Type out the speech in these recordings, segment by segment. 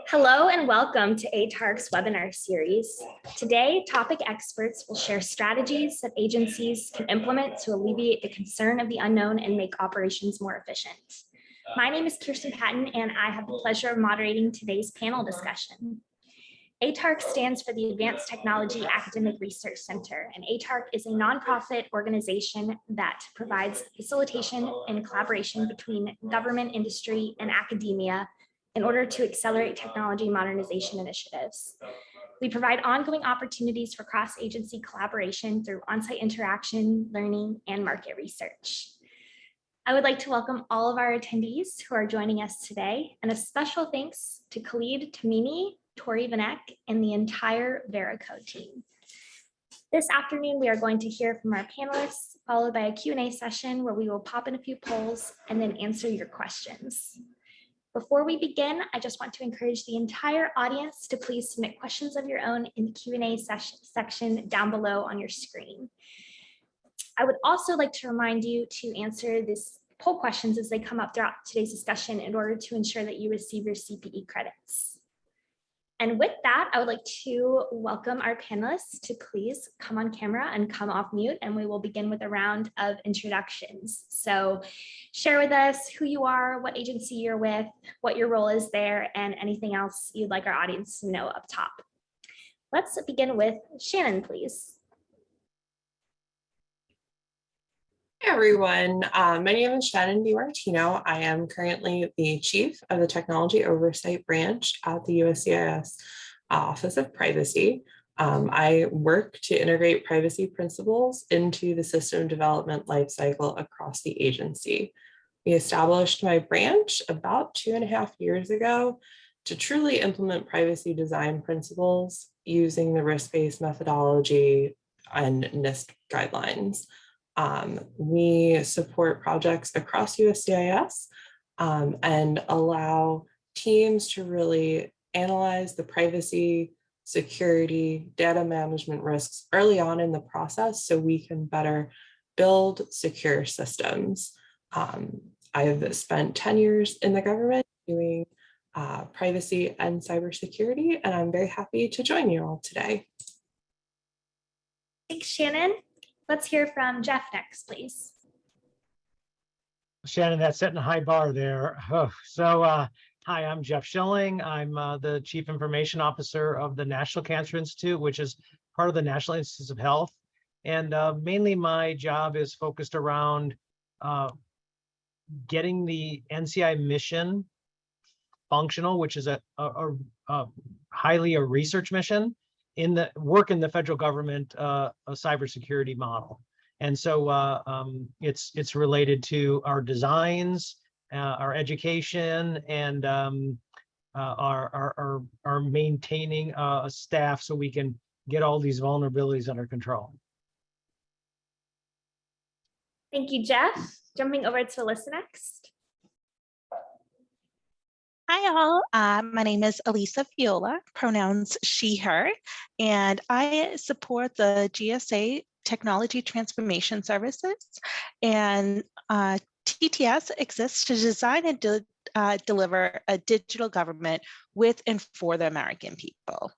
Hello and welcome to ATARC's webinar series. Today, topic experts will share strategies that agencies can implement to alleviate the concern of the unknown and make operations more efficient. My name is Kirsten Patton, and I have the pleasure of moderating today's panel discussion. ATARC stands for the Advanced Technology Academic Research Center, and ATARC is a nonprofit organization that provides facilitation and collaboration between government, industry, and academia in order to accelerate technology modernization initiatives. We provide ongoing opportunities for cross-agency collaboration through on-site interaction, learning, and market research. I would like to welcome all of our attendees who are joining us today, and a special thanks to Khalid Tamimi, Tori Vanek, and the entire Verico team. This afternoon, we are going to hear from our panelists, followed by a Q&A session where we will pop in a few polls and then answer your questions. Before we begin, I just want to encourage the entire audience to please submit questions of your own in the Q&A section down below on your screen. I would also like to remind you to answer this poll questions as they come up throughout today's discussion in order to ensure that you receive your CPE credits. And with that, I would like to welcome our panelists to please come on camera and come off mute, and we will begin with a round of introductions. So share with us who you are, what agency you're with, what your role is there, and anything else you'd like our audience to know up top. Let's begin with Shannon, please. Hey everyone, my name is Shannon Diwartino. I am currently the Chief of the Technology Oversight Branch at the USCIS Office of Privacy. I work to integrate privacy principles into the system development lifecycle across the agency. We established my branch about 2.5 years ago to truly implement privacy design principles using the risk-based methodology and NIST guidelines. We support projects across USCIS and allow teams to really analyze the privacy, security, data management risks early on in the process so we can better build secure systems. I've spent 10 years in the government doing privacy and cybersecurity, and I'm very happy to join you all today. Thanks, Shannon. Let's hear from Jeff next, please. Shannon, that's setting a high bar there. Hi, I'm Jeff Schilling. I'm the Chief Information Officer of the National Cancer Institute, which is part of the National Institutes of Health. And mainly my job is focused around getting the NCI mission functional, which is a highly a research mission, in the work in the federal government, a cybersecurity model. And so it's related to our designs, our education, and our maintaining a staff so we can get all these vulnerabilities under control. Thank you, Jeff. Jumping over to Alyssa next. Hi all, my name is Elisa Viola, pronouns she, her, and I support the GSA Technology Transformation Services, and TTS exists to design and deliver a digital government with and for the American people.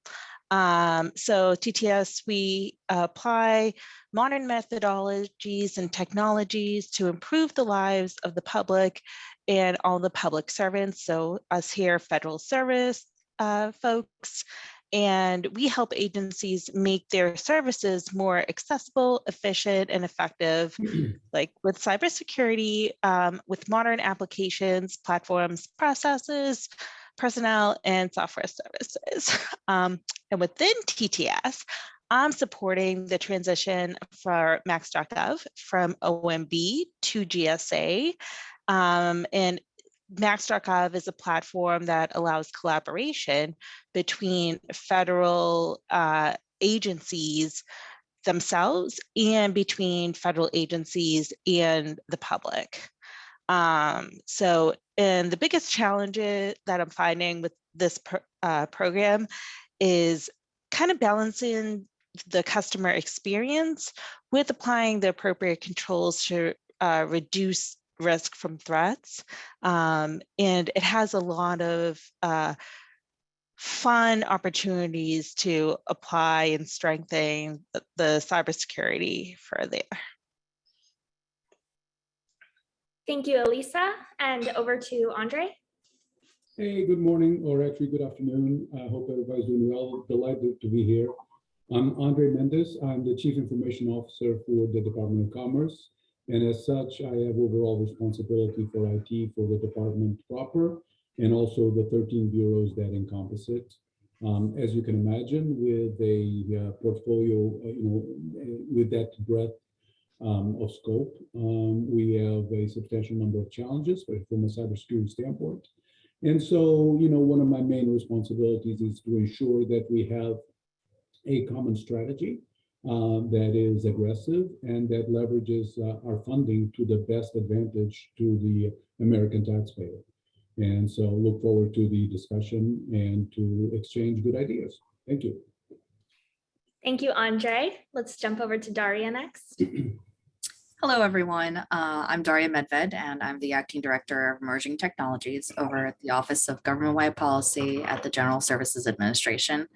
So TTS, we apply modern methodologies and technologies to improve the lives of the public and all the public servants, so us here, federal service folks, and we help agencies make their services more accessible, efficient, and effective, like with cybersecurity, with modern applications, platforms, processes, personnel, and software services. And within TTS, I'm supporting the transition for Max.gov from OMB to GSA. And Max.gov is a platform that allows collaboration between federal agencies themselves and between federal agencies and the public. And the biggest challenges that I'm finding with this program is kind of balancing the customer experience with applying the appropriate controls to reduce risk from threats. And it has a lot of fun opportunities to apply and strengthen the cybersecurity further. Thank you, Elisa. And over to Andre. Hey, good morning, or actually good afternoon. I hope everybody's doing well. Delighted to be here. I'm Andre Mendes. I'm the Chief Information Officer for the Department of Commerce. And as such, I have overall responsibility for IT for the department proper, and also the 13 bureaus that encompass it. As you can imagine, with a portfolio, with that breadth of scope, we have a substantial number of challenges from a cybersecurity standpoint. And so, one of my main responsibilities is to ensure that we have a common strategy that is aggressive and that leverages our funding to the best advantage to the American taxpayer. And so look forward to the discussion and to exchange good ideas. Thank you. Thank you, Andre. Let's jump over to Daria next. Hello, everyone. I'm Daria Medved, and I'm the Acting Director of Emerging Technologies over at the Office of Government-Wide Policy at the General Services Administration.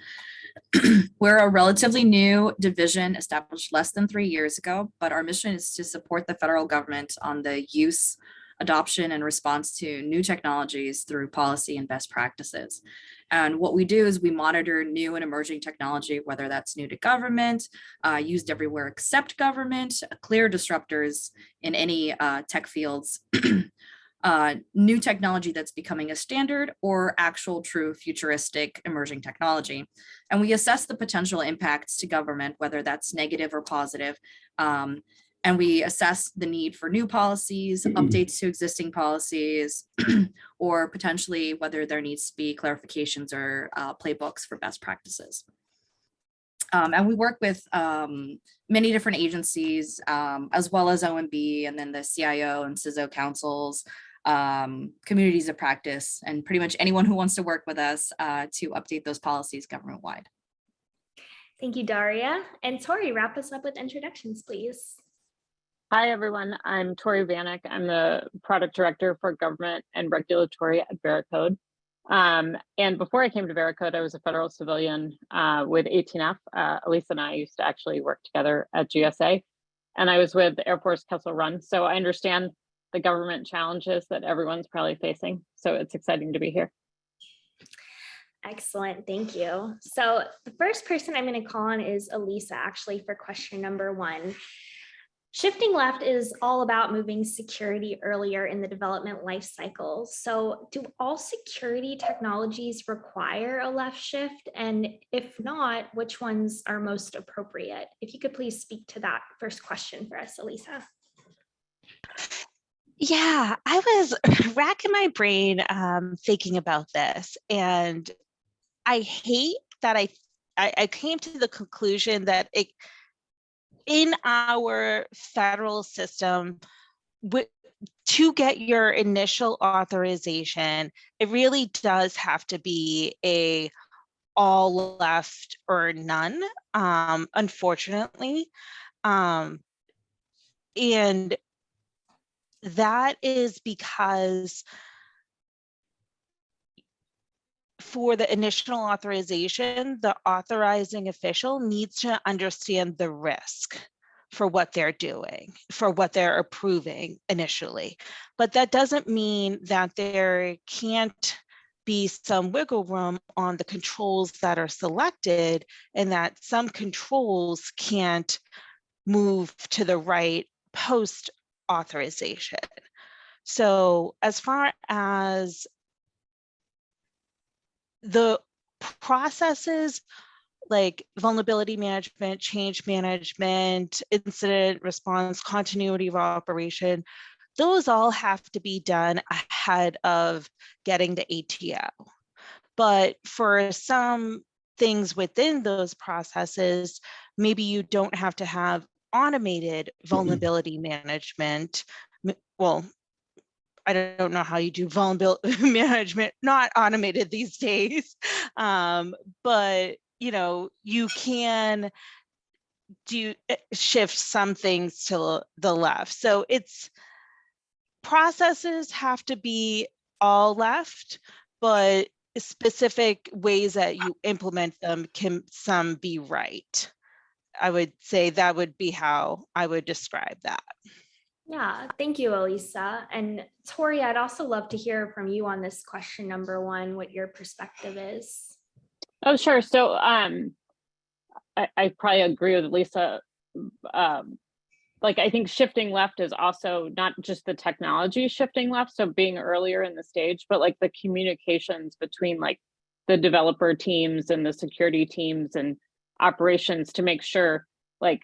We're a relatively new division established less than 3 years ago, but our mission is to support the federal government on the use, adoption, and response to new technologies through policy and best practices. And what we do is we monitor new and emerging technology, whether that's new to government, used everywhere except government, clear disruptors in any tech fields, new technology that's becoming a standard, or actual true futuristic emerging technology. And we assess the potential impacts to government, whether that's negative or positive. And we assess the need for new policies, updates to existing policies, or potentially whether there needs to be clarifications or playbooks for best practices. And we work with many different agencies, as well as OMB, and then the CIO and CISO councils, communities of practice, and pretty much anyone who wants to work with us to update those policies government-wide. Thank you, Daria. And Tori, wrap us up with introductions, please. Hi, everyone. I'm Tori Vanek. I'm the Product Director for Government and Regulatory at Veracode. And before I came to Veracode, I was a federal civilian with 18F. Elisa and I used to actually work together at GSA. And I was with Air Force Kessel Run. So I understand the government challenges that everyone's probably facing. So it's exciting to be here. Excellent, thank you. So the first person I'm going to call on is Elisa, actually, for question number 1. Shifting left is all about moving security earlier in the development life cycle. So do all security technologies require a left shift? And if not, which ones are most appropriate? If you could please speak to that first question for us, Elisa. Yeah, I was racking my brain thinking about this, and I hate that I came to the conclusion that in our federal system, to get your initial authorization, it really does have to be a all left or none, unfortunately. And that is because for the initial authorization, the authorizing official needs to understand the risk for what they're doing, for what they're approving initially. But that doesn't mean that there can't be some wiggle room on the controls that are selected, and that some controls can't move to the right post authorization. So as far as the processes like vulnerability management, change management, incident response, continuity of operation, those all have to be done ahead of getting the ATO. But for some things within those processes, maybe you don't have to have automated vulnerability management. Well, I don't know how you do vulnerability management, not automated these days, but you can shift some things to the left. So it's processes have to be all left, but specific ways that you implement them can some be right. I would say that would be how I would describe that. Yeah, thank you, Elisa. And Tori, I'd also love to hear from you on this question number one, what your perspective is. Oh, sure. So I probably agree with Lisa. Like, I think shifting left is also not just the technology shifting left, so being earlier in the stage, but like the communications between like the developer teams and the security teams and operations to make sure like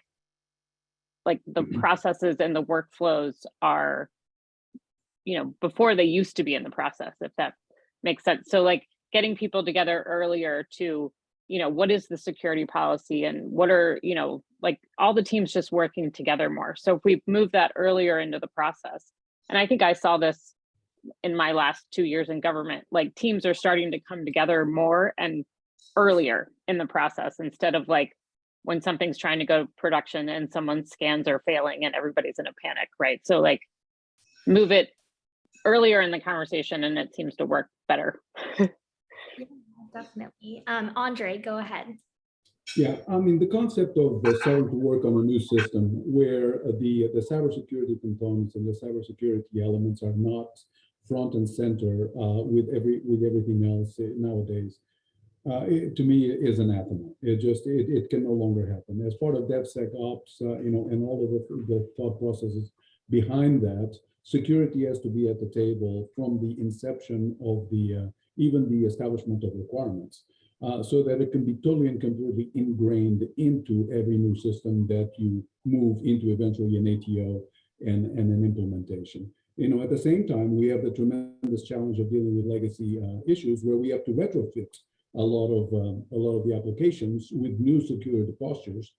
the processes and the workflows are, you know, before they used to be in the process, if that makes sense. So like getting people together earlier to, you know, what is the security policy and what are, you know, like all the teams just working together more. So if we move that earlier into the process, and I think I saw this in my last 2 years in government, like teams are starting to come together more and earlier in the process instead of like when something's trying to go to production and someone's scans are failing and everybody's in a panic, right? So like move it earlier in the conversation and it seems to work better. Yeah, definitely. Andre, go ahead. Yeah, I mean, the concept of starting to work on a new system where the cybersecurity components and the cybersecurity elements are not front and center with everything else nowadays, to me is anathema. It can no longer happen. As part of DevSecOps, you know, and all of the thought processes behind that, security has to be at the table from the inception of even the establishment of requirements. So that it can be totally and completely ingrained into every new system that you move into eventually an ATO and an implementation. You know, at the same time, we have the tremendous challenge of dealing with legacy issues where we have to retrofit a lot of the applications with new security postures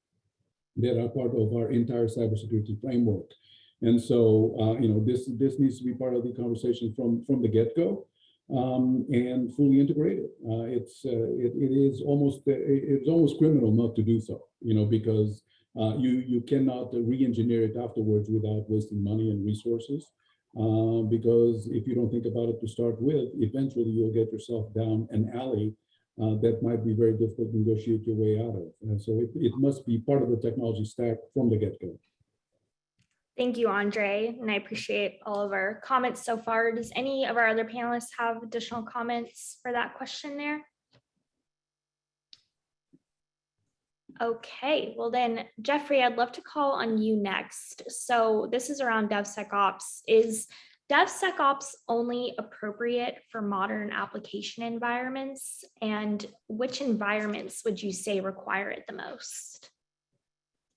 that are part of our entire cybersecurity framework. And so, you know, this needs to be part of the conversation from the get-go. And fully integrated. It's almost criminal not to do so, you know, because you cannot re-engineer it afterwards without wasting money and resources. Because if you don't think about it to start with, eventually you'll get yourself down an alley that might be very difficult to negotiate your way out of. And so it must be part of the technology stack from the get-go. Thank you, Andre, and I appreciate all of our comments so far. Does any of our other panelists have additional comments for that question there? Okay, well then, Jeffrey, I'd love to call on you next. So this is around DevSecOps. Is DevSecOps only appropriate for modern application environments? And which environments would you say require it the most?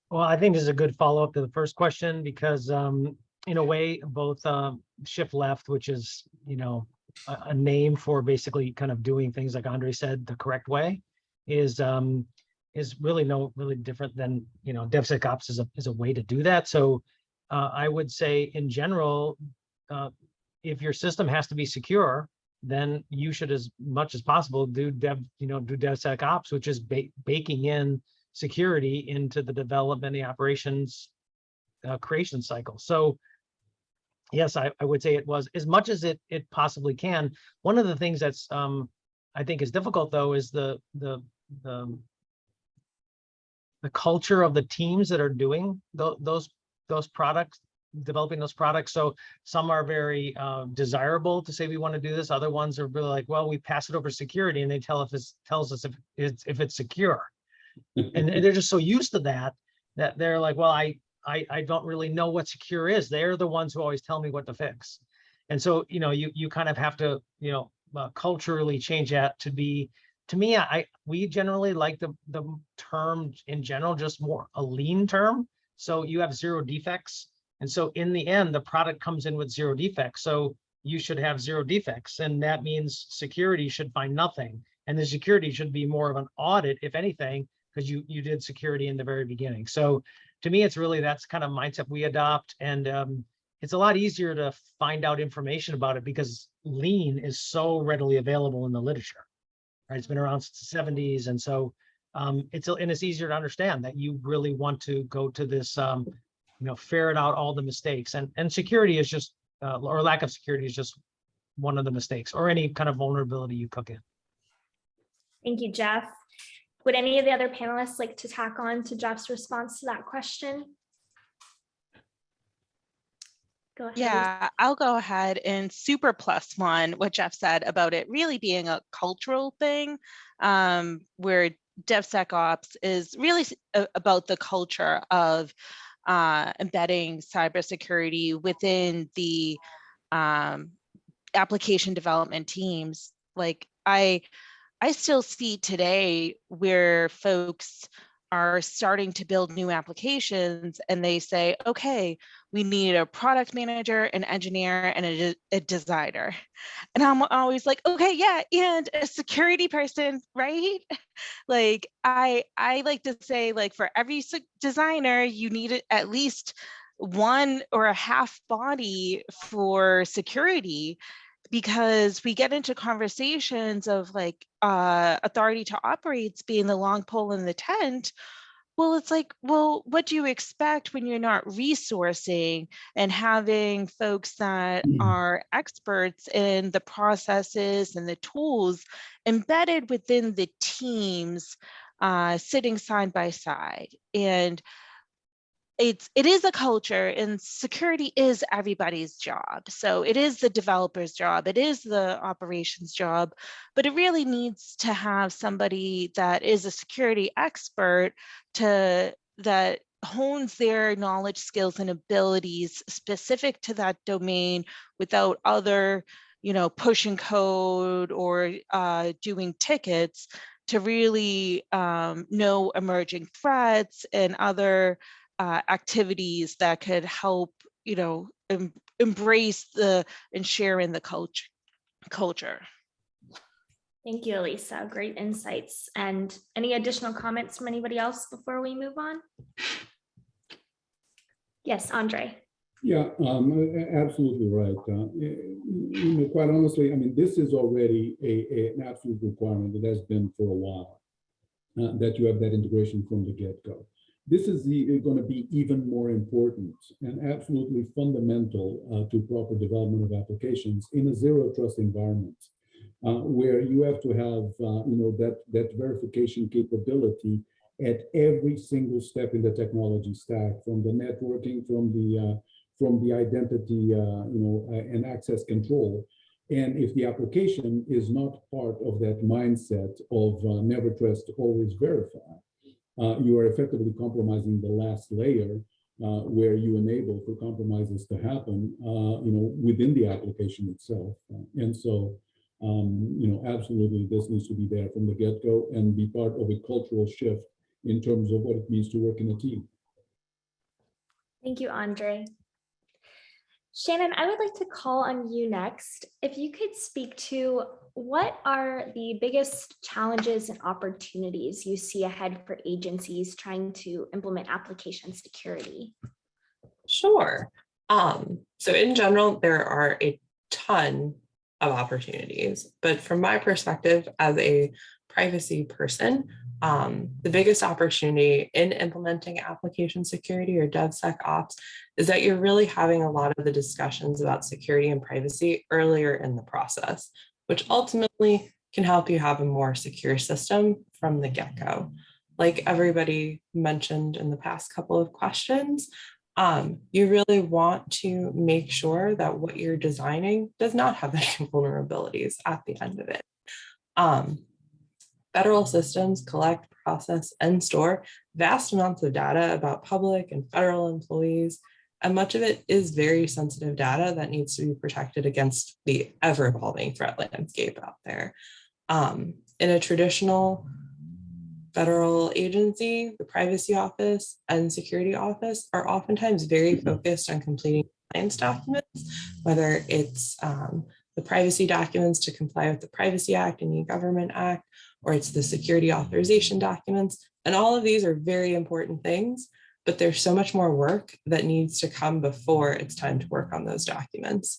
Well, I think this is a good follow-up to the first question because in a way, both shift left, which is, you know, a name for basically kind of doing things like Andre said the correct way, is really really different than, you know, DevSecOps is a way to do that. So I would say in general, if your system has to be secure, then you should as much as possible do DevSecOps, which is baking in security into the development, the operations creation cycle. So yes, I would say it was as much as it possibly can. One of the things that's I think is difficult though is the culture of the teams that are doing those products, developing those products. So some are very desirable to say we want to do this. Other ones are really like, well, we pass it over security, and they tells us if it's secure. And they're just so used to that they're like, well, I don't really know what secure is. They're the ones who always tell me what to fix. And so, you know, you kind of have to, you know, culturally change that to be, to me, we generally like the term in general, just more a lean term. So you have 0 defects. And so in the end, the product comes in with 0 defects. So you should have 0 defects. And that means security should find nothing. And the security should be more of an audit, if anything, because you did security in the very beginning. So to me, it's really that's kind of mindset we adopt. And it's a lot easier to find out information about it because lean is so readily available in the literature, right? It's been around since the 70s. And so it's easier to understand that you really want to go to this, you know, ferret out all the mistakes. And security is just or lack of security is just one of the mistakes, or any kind of vulnerability you cook in. Thank you, Jeff. Would any of the other panelists like to tack on to Jeff's response to that question? Go ahead. Yeah, I'll go ahead and super plus one what Jeff said about it really being a cultural thing, where Devsecops is really about the culture of embedding cybersecurity within the application development teams. Like I still see today where folks are starting to build new applications and they say, okay, we need a product manager, an engineer, and a designer. And I'm always like, okay, yeah, and a security person, right? Like I like to say, like, for every designer, you need at least one or a half body for security, because we get into conversations of like authority to operates being the long pole in the tent. Well, it's like, well, what do you expect when you're not resourcing and having folks that are experts in the processes and the tools embedded within the teams, sitting side by side? And it is a culture, and security is everybody's job. So it is the developer's job, it is the operations job, but it really needs to have somebody that is a security expert that hones their knowledge, skills, and abilities specific to that domain without other, pushing code or doing tickets, to really know emerging threats and other activities that could help, embrace and share in the culture. Thank you, Elisa. Great insights. And any additional comments from anybody else before we move on? Yes, Andre. Yeah, absolutely right. Quite honestly, I mean, this is already an absolute requirement that has been for a while, that you have that integration from the get-go. This is going to be even more important and absolutely fundamental to proper development of applications in a zero trust environment, where you have to have that verification capability at every single step in the technology stack, from the networking, from the identity, and access control. And if the application is not part of that mindset of never trust, always verify, you are effectively compromising the last layer, where you enable for compromises to happen, within the application itself. And so, absolutely, this needs to be there from the get-go and be part of a cultural shift in terms of what it means to work in a team. Thank you, Andre. Shannon, I would like to call on you next. If you could speak to what are the biggest challenges and opportunities you see ahead for agencies trying to implement application security? Sure. So in general, there are a ton of opportunities, but from my perspective as a privacy person, the biggest opportunity in implementing application security or DevSecOps is that you're really having a lot of the discussions about security and privacy earlier in the process, which ultimately can help you have a more secure system from the get-go. Like everybody mentioned in the past couple of questions, you really want to make sure that what you're designing does not have any vulnerabilities at the end of it. Federal systems collect, process, and store vast amounts of data about public and federal employees, and much of it is very sensitive data that needs to be protected against the ever-evolving threat landscape out there. In a traditional federal agency, the Privacy Office and Security Office are oftentimes very focused on completing compliance documents, whether it's the privacy documents to comply with the Privacy Act and E-Government Act, or it's the security authorization documents. And all of these are very important things, but there's so much more work that needs to come before it's time to work on those documents.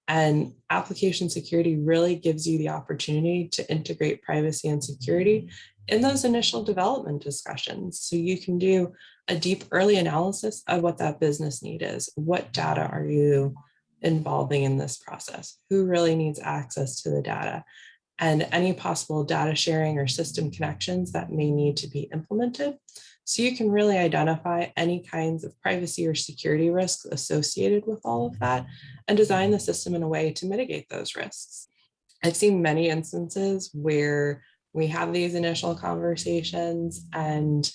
And application security really gives you the opportunity to integrate privacy and security in those initial development discussions. So you can do a deep early analysis of what that business need is. What data are you involving in this process? Who really needs access to the data? And any possible data sharing or system connections that may need to be implemented. So you can really identify any kinds of privacy or security risks associated with all of that and design the system in a way to mitigate those risks. I've seen many instances where we have these initial conversations and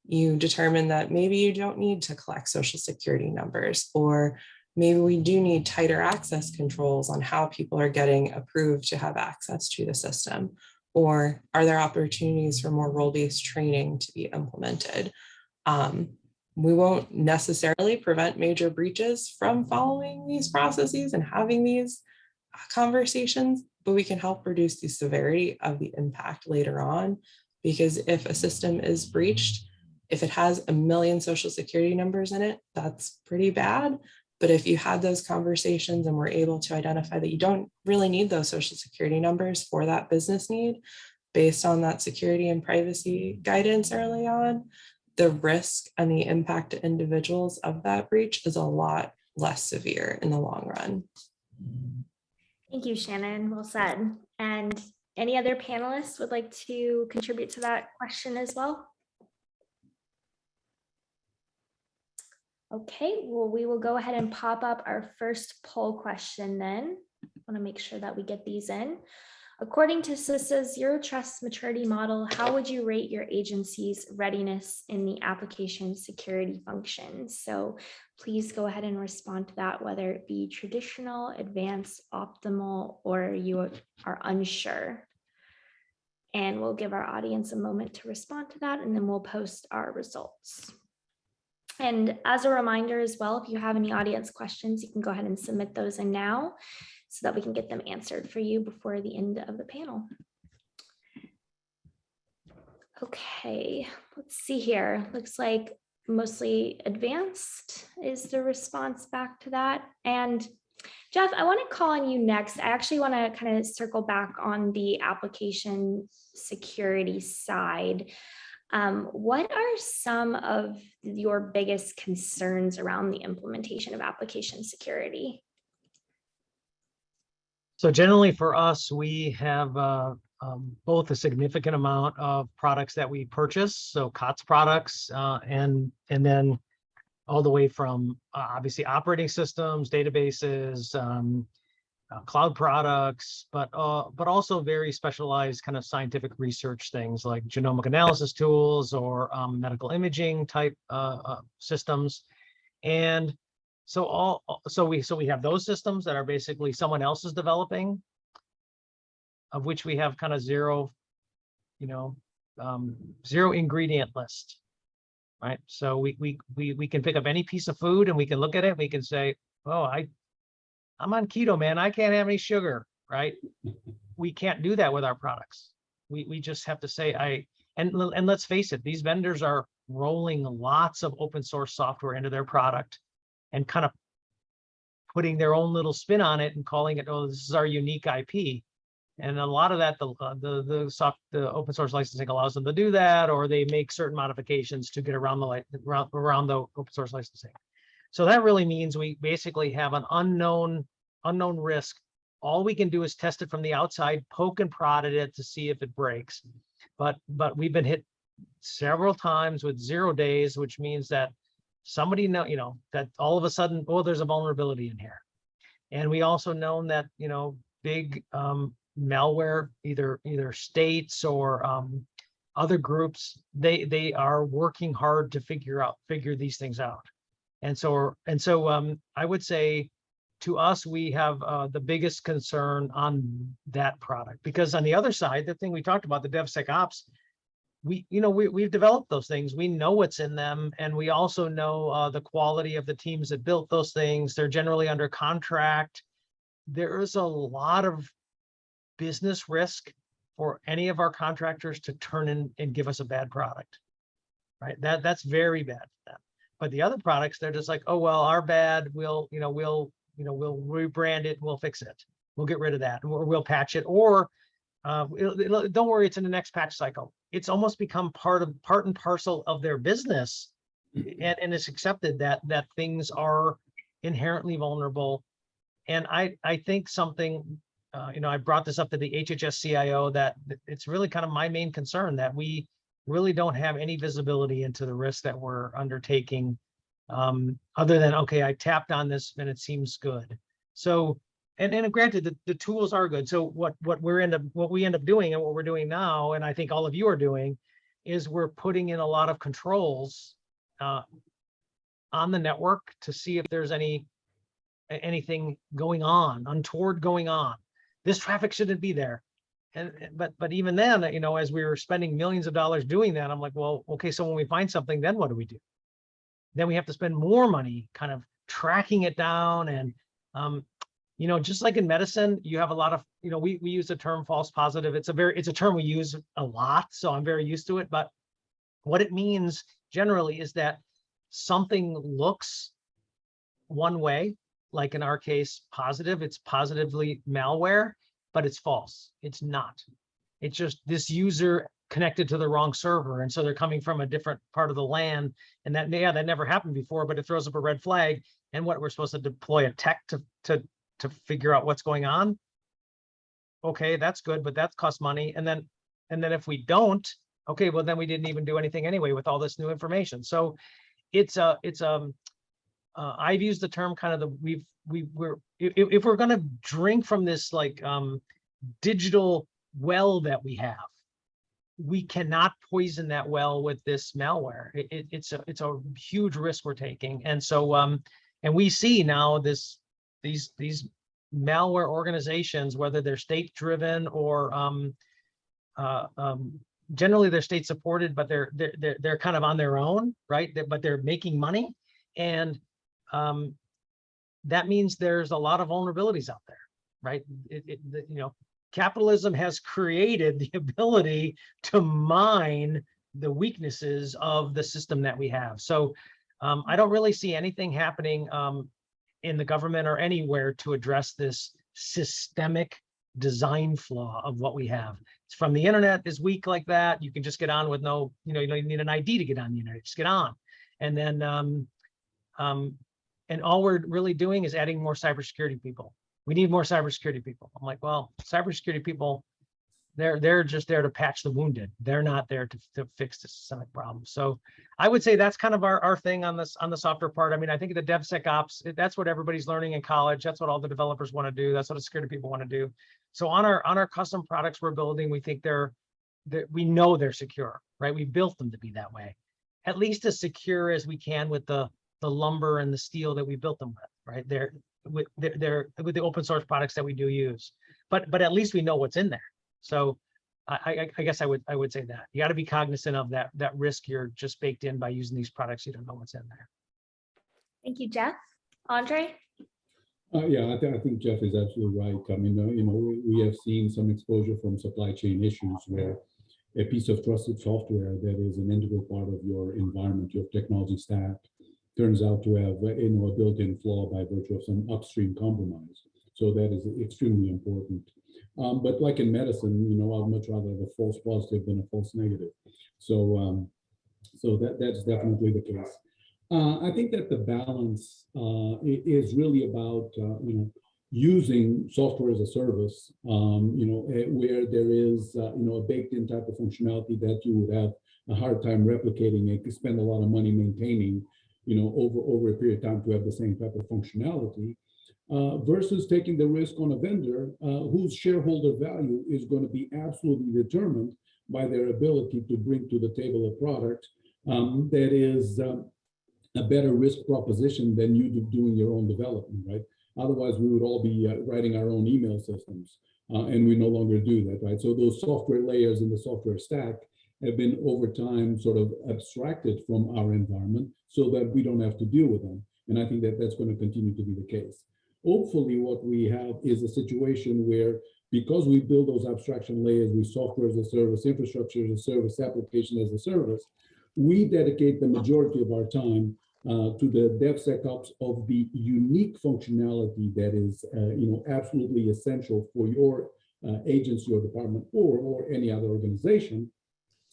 you determine that maybe you don't need to collect social security numbers, or maybe we do need tighter access controls on how people are getting approved to have access to the system. Or are there opportunities for more role-based training to be implemented? We won't necessarily prevent major breaches from following these processes and having these conversations, but we can help reduce the severity of the impact later on. Because if a system is breached, if it has 1 million social security numbers in it, that's pretty bad. But if you had those conversations and were able to identify that you don't really need those social security numbers for that business need, based on that security and privacy guidance early on, the risk and the impact to individuals of that breach is a lot less severe in the long run. Thank you, Shannon. Well said. And any other panelists would like to contribute to that question as well? Okay, well, we will go ahead and pop up our first poll question then. I want to make sure that we get these in. According to CISA's Zero Trust Maturity Model, how would you rate your agency's readiness in the application security functions? So please go ahead and respond to that, whether it be traditional, advanced, optimal, or you are unsure. And we'll give our audience a moment to respond to that, and then we'll post our results. And as a reminder as well, if you have any audience questions, you can go ahead and submit those in now so that we can get them answered for you before the end of the panel. Okay, let's see here. Looks like mostly advanced is the response back to that. And Jeff, I want to call on you next. I actually want to kind of circle back on the application security side. What are some of your biggest concerns around the implementation of application security? So generally for us, we have both a significant amount of products that we purchase, so COTS products, and then all the way from obviously operating systems, databases, cloud products, but also very specialized kind of scientific research things like genomic analysis tools or medical imaging type systems. And so we have those systems that are basically someone else is developing, of which we have kind of zero ingredient list, right? So we can pick up any piece of food and we can look at it. We can say, oh, I'm on keto, man. I can't have any sugar, right? We can't do that with our products. We just have to say, and let's face it, these vendors are rolling lots of open source software into their product and kind of putting their own little spin on it and calling it, oh, this is our unique IP. And a lot of that, the open source licensing allows them to do that, or they make certain modifications to get around the open source licensing. So that really means we basically have an unknown risk. All we can do is test it from the outside, poke and prod at it to see if it breaks. But we've been hit several times with 0 days, which means that somebody that all of a sudden, oh, there's a vulnerability in here. And we also know that big malware, either states or other groups, they are working hard to figure these things out. And so I would say to us, we have the biggest concern on that product, because on the other side, the thing we talked about, the Devsecops, we've developed those things. We know what's in them, and we also know the quality of the teams that built those things. They're generally under contract. There is a lot of business risk for any of our contractors to turn in and give us a bad product, right? That's very bad for them. But the other products, they're just like, oh well, our bad. We'll rebrand it. We'll fix it. We'll get rid of that, or we'll patch it. Or don't worry, it's in the next patch cycle. It's almost become part and parcel of their business, and it's accepted that things are inherently vulnerable, And I think something, I brought this up to the HHS CIO, that it's really kind of my main concern, that we really don't have any visibility into the risk that we're undertaking, other than, okay, I tapped on this and it seems good. So, and granted, the tools are good. So what we end up doing, and what we're doing now, and I think all of you are doing, is we're putting in a lot of controls on the network to see if there's anything going on, untoward going on. This traffic shouldn't be there. But even then, as we were spending millions of dollars doing that, I'm like, well, okay, so when we find something, then what do we do? Then we have to spend more money kind of tracking it down. And just like in medicine, you have a lot of, we use the term false positive. It's a term we use a lot, so I'm very used to it. But what it means generally is that something looks one way, like in our case, positive, it's positively malware, but it's false. It's not. It's just this user connected to the wrong server. And so they're coming from a different part of the LAN. And that never happened before, but it throws up a red flag. And what, we're supposed to deploy a tech to figure out what's going on. Okay, that's good, but that costs money. And then if we don't, okay, well, then we didn't even do anything anyway with all this new information. So I've used the term kind of if we're going to drink from this like digital well that we have, we cannot poison that well with this malware. It's a huge risk we're taking. And so and we see now these malware organizations, whether they're state driven or generally they're state supported, but they're kind of on their own, right? But they're making money. And that means there's a lot of vulnerabilities out there, right? Capitalism has created the ability to mine the weaknesses of the system that we have. So I don't really see anything happening in the government or anywhere to address this systemic design flaw of what we have. It's from the internet is weak like that. You can just get on with no, you don't need an ID to get on the internet, just get on. And then, and all we're really doing is adding more cybersecurity people. We need more cybersecurity people. I'm like, well, cybersecurity people, they're just there to patch the wounded. They're not there to fix the systemic problem. So I would say that's kind of our thing on the software part. I mean, I think the Devsecops, that's what everybody's learning in college. That's what all the developers want to do. That's what the security people want to do. So on our custom products we're building, we think we know they're secure, right? We built them to be that way, at least as secure as we can with the lumber and the steel that we built them with, right? They're with the open source products that we do use, but at least we know what's in there. So I guess I would say that you got to be cognizant of that risk you're just baked in by using these products. You don't know what's in there. Thank you, Jeff. Andre? Yeah, I think Jeff is absolutely right. I mean, we have seen some exposure from supply chain issues where a piece of trusted software that is an integral part of your environment, your technology stack, turns out to have a built-in flaw by virtue of some upstream compromise. So that is extremely important. But like in medicine, I'd much rather have a false positive than a false negative. So that's definitely the case. I think that the balance is really about using software as a service, where there is a baked-in type of functionality that you would have a hard time replicating and spend a lot of money maintaining, over a period of time to have the same type of functionality, versus taking the risk on a vendor whose shareholder value is going to be absolutely determined by their ability to bring to the table a product that is a better risk proposition than you doing your own development, right? Otherwise, we would all be writing our own email systems, and we no longer do that, right? So those software layers in the software stack have been over time sort of abstracted from our environment so that we don't have to deal with them. And I think that that's going to continue to be the case. Hopefully what we have is a situation where, because we build those abstraction layers with software as a service, infrastructure as a service, application as a service, we dedicate the majority of our time to the Devsecops of the unique functionality that is absolutely essential for your agency or department or any other organization.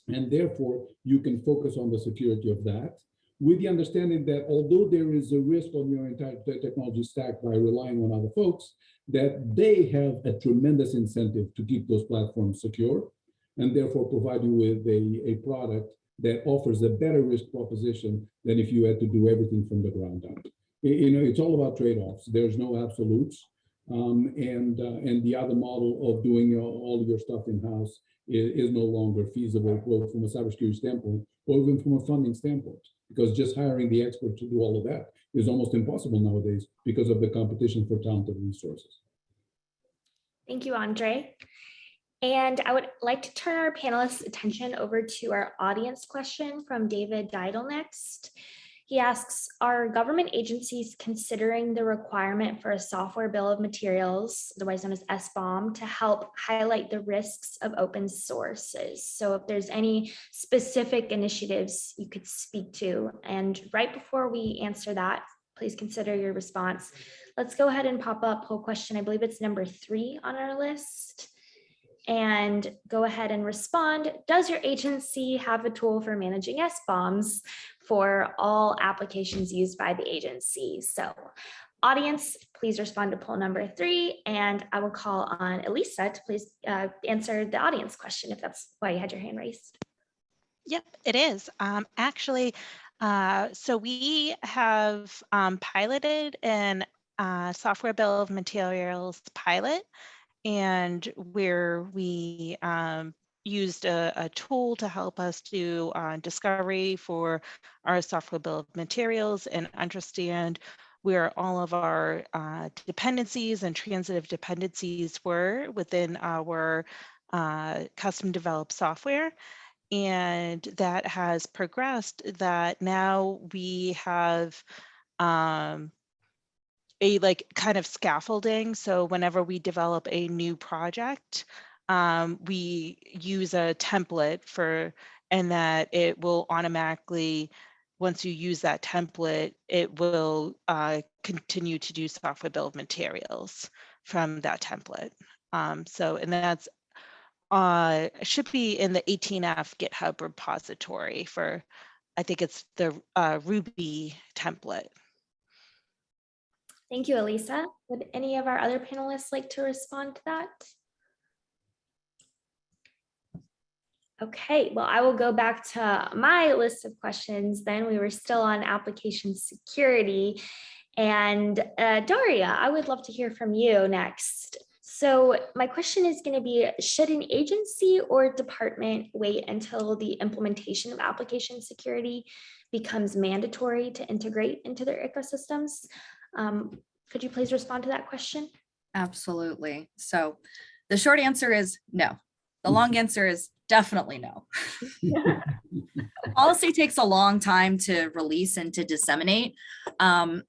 And therefore, you can focus on the security of that with the understanding that although there is a risk on your entire technology stack by relying on other folks, that they have a tremendous incentive to keep those platforms secure and therefore provide you with a product that offers a better risk proposition than if you had to do everything from the ground up. It's all about trade-offs. There's no absolutes. And the other model of doing all of your stuff in-house is no longer feasible, both from a cybersecurity standpoint or even from a funding standpoint, because just hiring the expert to do all of that is almost impossible nowadays because of the competition for talented resources. Thank you, Andre. And I would like to turn our panelists' attention over to our audience question from David Didel next. He asks, are government agencies considering the requirement for a software bill of materials, otherwise known as SBOM, to help highlight the risks of open sources? So if there's any specific initiatives you could speak to. And right before we answer that, please consider your response. Let's go ahead and pop up poll question. I believe it's number 3 on our list. And go ahead and respond. Does your agency have a tool for managing SBOMs for all applications used by the agency? So audience, please respond to poll number 3, and I will call on Elisa to please answer the audience question if that's why you had your hand raised. Yep, it is. Actually, so we have piloted an software bill of materials pilot, and where we used a tool to help us do discovery for our software bill of materials and understand where all of our dependencies and transitive dependencies were within our custom developed software. And that has progressed that now we have a kind of scaffolding. So whenever we develop a new project, we use a template and that it will automatically, once you use that template, it will continue to do software bill of materials from that template. And that's should be in the 18F GitHub repository for, I think it's the Ruby template. Thank you, Elisa. Would any of our other panelists like to respond to that? Okay, well, I will go back to my list of questions. Then we were still on application security. And Daria, I would love to hear from you next. So my question is going to be, should an agency or department wait until the implementation of application security becomes mandatory to integrate into their ecosystems? Could you please respond to that question? Absolutely. So the short answer is no. The long answer is definitely no. Policy takes a long time to release and to disseminate.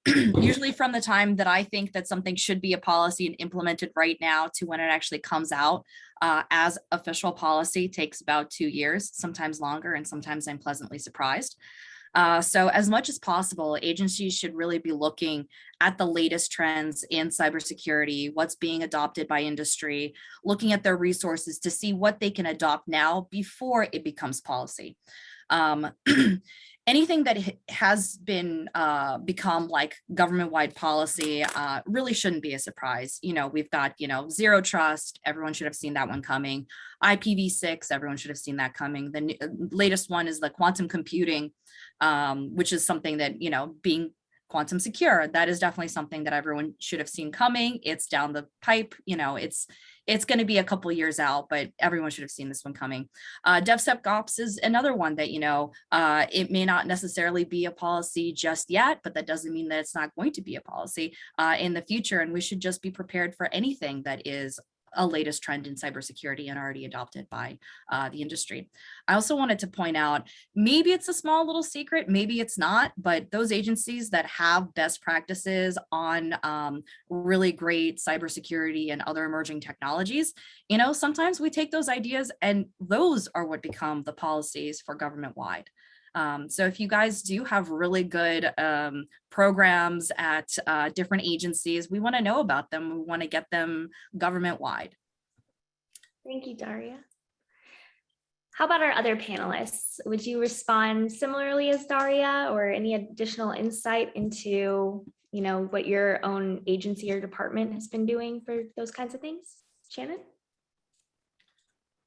Usually from the time that I think that something should be a policy and implemented right now to when it actually comes out as official policy takes about 2 years, sometimes longer, and sometimes I'm pleasantly surprised. So as much as possible, agencies should really be looking at the latest trends in cybersecurity, what's being adopted by industry, looking at their resources to see what they can adopt now before it becomes policy. Anything that has been become like government-wide policy really shouldn't be a surprise. We've got, zero trust. Everyone should have seen that one coming. IPv6, everyone should have seen that coming. The latest one is the quantum computing, which is something that, being quantum secure, that is definitely something that everyone should have seen coming. It's down the pipe, it's going to be a couple of years out, but everyone should have seen this one coming. Devsecops is another one that, it may not necessarily be a policy just yet, but that doesn't mean that it's not going to be a policy in the future. And we should just be prepared for anything that is a latest trend in cybersecurity and already adopted by the industry. I also wanted to point out, maybe it's a small little secret, maybe it's not, but those agencies that have best practices on really great cybersecurity and other emerging technologies, sometimes we take those ideas and those are what become the policies for government-wide. So if you guys do have really good programs at different agencies, we want to know about them. We want to get them government-wide. Thank you, Daria. How about our other panelists? Would you respond similarly as Daria, or any additional insight into, what your own agency or department has been doing for those kinds of things? Shannon?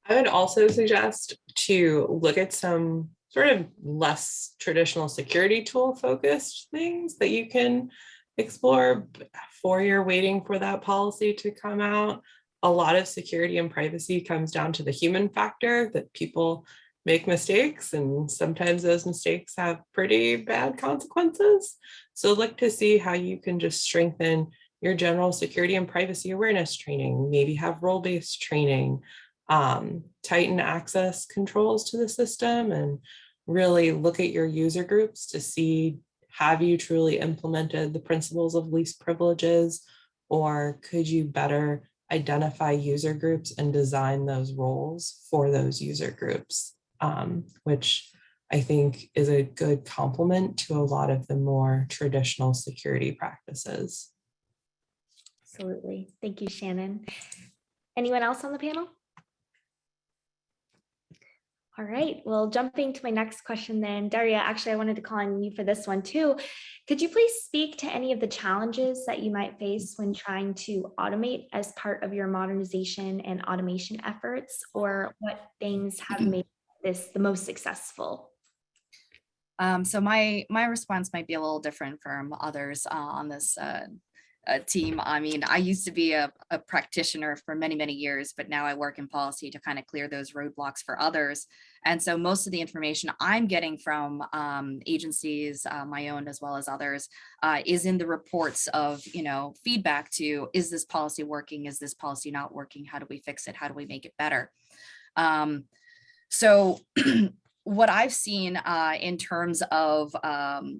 I would also suggest to look at some sort of less traditional security tool focused things that you can explore before you're waiting for that policy to come out. A lot of security and privacy comes down to the human factor, that people make mistakes, and sometimes those mistakes have pretty bad consequences. So look to see how you can just strengthen your general security and privacy awareness training, maybe have role-based training, tighten access controls to the system, and really look at your user groups to see, have you truly implemented the principles of least privileges, or could you better identify user groups and design those roles for those user groups, which I think is a good complement to a lot of the more traditional security practices. Absolutely. Thank you, Shannon. Anyone else on the panel? All right, well, jumping to my next question then, Daria, actually, I wanted to call on you for this one too. Could you please speak to any of the challenges that you might face when trying to automate as part of your modernization and automation efforts, or what things have made this the most successful? So my response might be a little different from others on this team. I mean, I used to be a practitioner for many, many years, but now I work in policy to kind of clear those roadblocks for others. And so most of the information I'm getting from agencies, my own as well as others, is in the reports of, feedback to, is this policy working? Is this policy not working? How do we fix it? How do we make it better? So what I've seen in terms of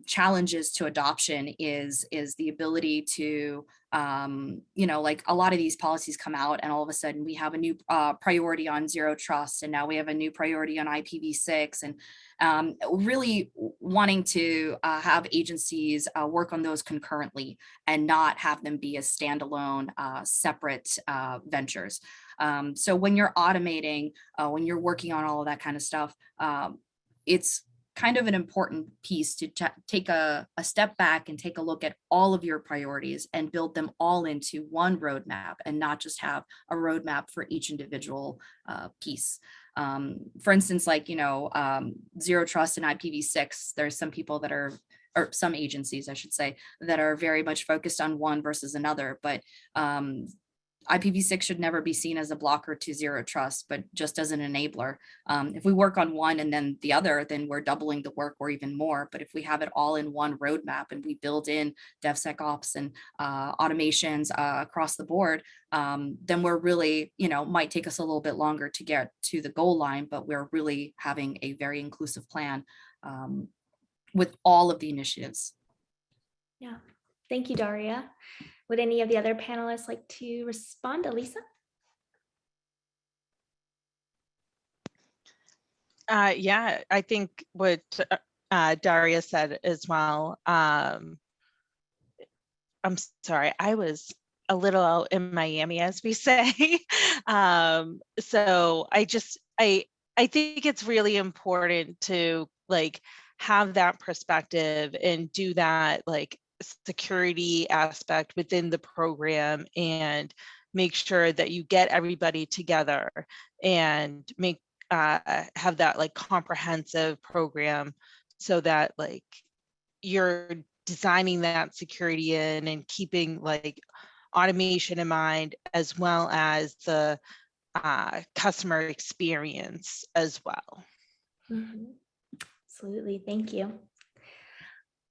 challenges to adoption is the ability to, like a lot of these policies come out and all of a sudden we have a new priority on zero trust, and now we have a new priority on IPv6, and really wanting to have agencies work on those concurrently and not have them be as standalone, separate ventures. So when you're automating, when you're working on all of that kind of stuff, it's kind of an important piece to take a step back and take a look at all of your priorities and build them all into one roadmap, and not just have a roadmap for each individual piece. For instance, like, zero trust and IPv6, there's some people that are, or some agencies, I should say, that are very much focused on one versus another, but IPv6 should never be seen as a blocker to zero trust, but just as an enabler. If we work on one and then the other, then we're doubling the work or even more. But if we have it all in one roadmap and we build in Devsecops and automations across the board, then we're really, might take us a little bit longer to get to the goal line, but we're really having a very inclusive plan with all of the initiatives. Yeah, thank you, Daria. Would any of the other panelists like to respond? Elisa? Yeah, I think what Daria said as well. I'm sorry, I was a little out in Miami, as we say. So I think it's really important to have that perspective and do that security aspect within the program, and make sure that you get everybody together and make have that comprehensive program, so that you're designing that security in and keeping automation in mind, as well as the customer experience as well. Mm-hmm. Absolutely, thank you.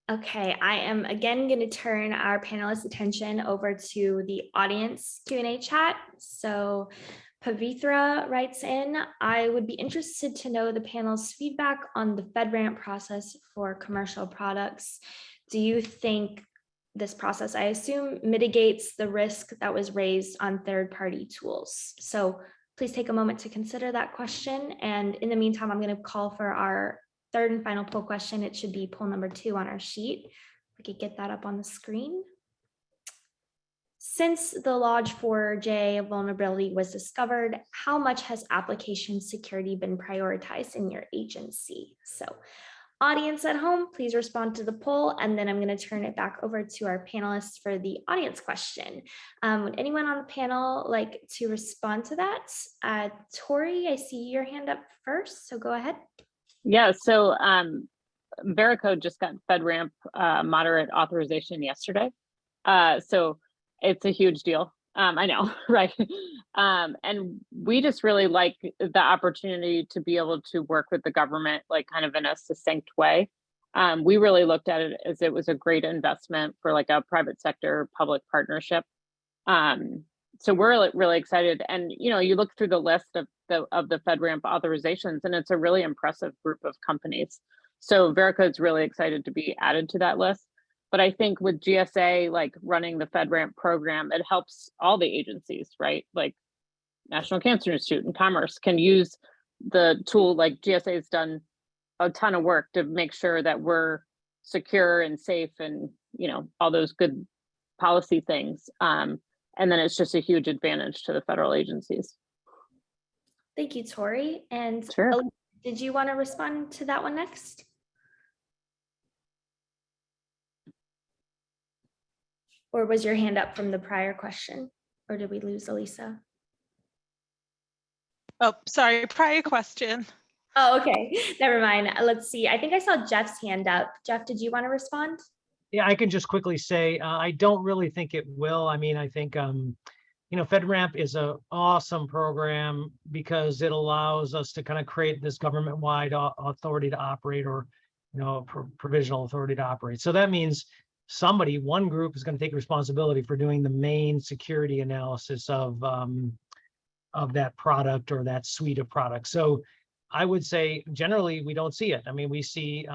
Okay, I am again going to turn our panelists' attention over to the audience Q&A chat. So Pavitra writes in, I would be interested to know the panel's feedback on the FedRAMP process for commercial products. Do you think this process, I assume, mitigates the risk that was raised on third-party tools? So please take a moment to consider that question. And in the meantime, I'm going to call for our third and final poll question. It should be poll number 2 on our sheet. We could get that up on the screen. Since the Log4j vulnerability was discovered, how much has application security been prioritized in your agency? So audience at home, please respond to the poll, and then I'm going to turn it back over to our panelists for the audience question. Would anyone on the panel like to respond to that? Tori, I see your hand up first, so go ahead. Yeah, so Veracode just got FedRAMP moderate authorization yesterday. So it's a huge deal. I know, right? And we just really like the opportunity to be able to work with the government, like kind of in a succinct way. We really looked at it as it was a great investment for like a private sector public partnership. So we're really excited. And, you know, you look through the list of the FedRAMP authorizations, and it's a really impressive group of companies. So Vericode's really excited to be added to that list. But I think with GSA, like running the FedRAMP program, it helps all the agencies, right? Like National Cancer Institute and Commerce can use the tool. Like GSA has done a ton of work to make sure that we're secure and safe and, you know, all those good policy things. And then it's just a huge advantage to the federal agencies. Thank you, Tori. And Sure. Elise, did you want to respond to that one next? Or was your hand up from the prior question? Or did we lose Elisa? Oh, sorry, prior question. Oh, okay. Never mind. Let's see. I think I saw Jeff's hand up. Jeff, did you want to respond? Yeah, I can just quickly say, I don't really think it will. I mean, I think, you know, FedRAMP is an awesome program because it allows us to kind of create this government-wide authority to operate, or, you know, provisional authority to operate. So that means one group is going to take responsibility for doing the main security analysis of that product or that suite of products. So I would say generally we don't see it. I mean, we see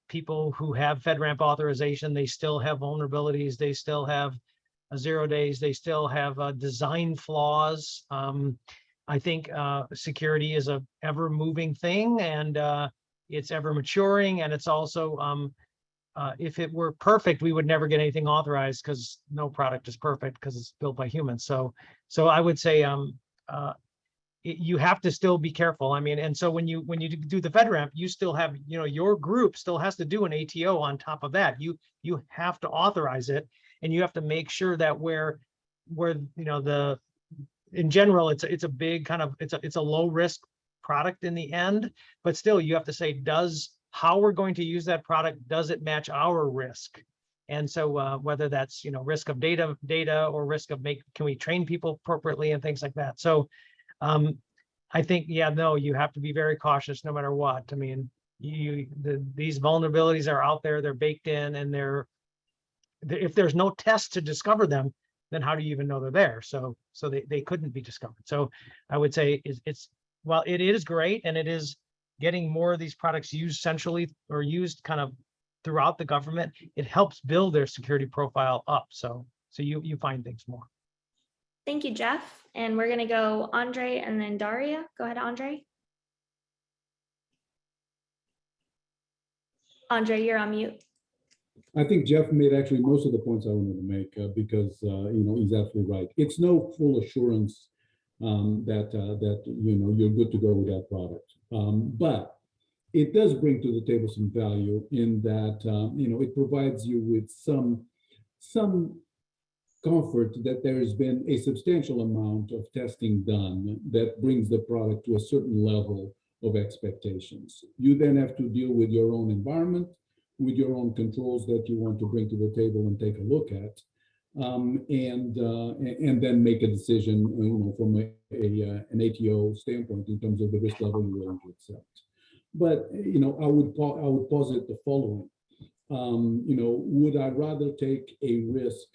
people who have FedRAMP authorization, they still have vulnerabilities, they still have 0 days, they still have design flaws. I think security is a ever moving thing, and it's ever maturing, and it's also if it were perfect, we would never get anything authorized because no product is perfect because it's built by humans. So I would say you have to still be careful. I mean, and so when you do the FedRAMP, you still have, you know, your group still has to do an ATO on top of that. You have to authorize it, and you have to make sure that where you know in general it's a big kind of it's a low risk product in the end, but still you have to say, how we're going to use that product, does it match our risk? And so whether that's, you know, risk of data or risk of can we train people appropriately and things like that. So I think, yeah, no, you have to be very cautious no matter what. I mean, these vulnerabilities are out there, they're baked in, and if there's no test to discover them, then how do you even know they're there? So they couldn't be discovered. So I would say while it is great, and it is getting more of these products used centrally or used kind of throughout the government, it helps build their security profile up. So you find things more. Thank you, Jeff. And we're going to go Andre and then Daria. Go ahead, Andre. Andre, you're on mute. I think Jeff made actually most of the points I wanted to make because you know, he's absolutely right. It's no full assurance that you know, you're good to go with that product, but it does bring to the table some value in that you know, it provides you with some comfort that there has been a substantial amount of testing done that brings the product to a certain level of expectations. You then have to deal with your own environment, with your own controls that you want to bring to the table and take a look at, and then make a decision, you know, from an ATO standpoint in terms of the risk level you're willing to accept. But you know, I would posit the following: you know, would I rather take a risk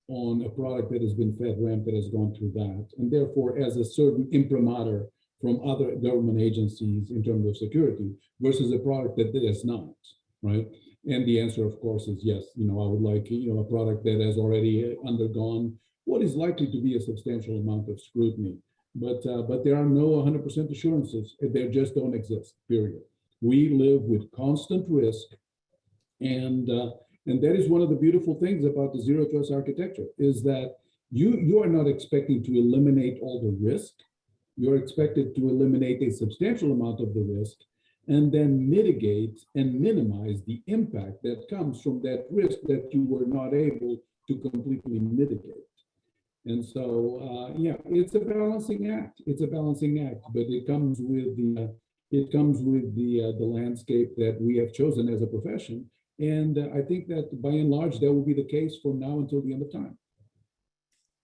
on a product that has been FedRAMP, that has gone through that, and therefore as a certain imprimatur from other government agencies in terms of security, versus a product that is not, right? And the answer, of course, is yes. You know, I would like, you know, a product that has already undergone what is likely to be a substantial amount of scrutiny. But there are no 100% assurances. They just don't exist, period. We live with constant risk, and that is one of the beautiful things about the zero trust architecture, is that You are not expecting to eliminate all the risk. You're expected to eliminate a substantial amount of the risk and then mitigate and minimize the impact that comes from that risk that you were not able to completely mitigate. And so, yeah, it's a balancing act. It's a balancing act, but it comes with the landscape that we have chosen as a profession. And I think that by and large, that will be the case from now until the end of time.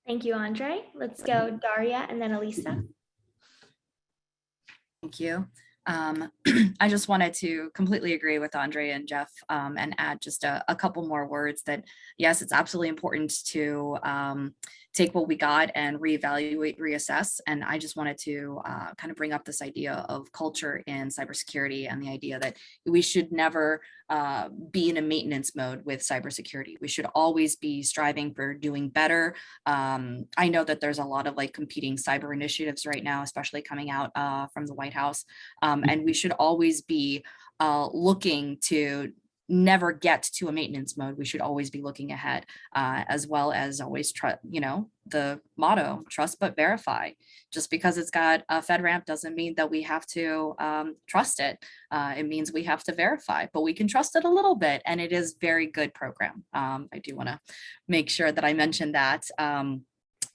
Thank you, Andre. Let's go Daria and then Elisa. Thank you. I just wanted to completely agree with Andre and Jeff and add just a couple more words that, yes, it's absolutely important to take what we got and reevaluate, reassess. And I just wanted to kind of bring up this idea of culture in cybersecurity and the idea that we should never be in a maintenance mode with cybersecurity. We should always be striving for doing better. I know that there's a lot of like competing cyber initiatives right now, especially coming out from the White House. And we should always be looking to never get to a maintenance mode. We should always be looking ahead, as well as always the motto, trust but verify. Just because it's got a FedRAMP doesn't mean that we have to trust it. It means we have to verify, but we can trust it a little bit, and it is very good program. I do want to make sure that I mention that.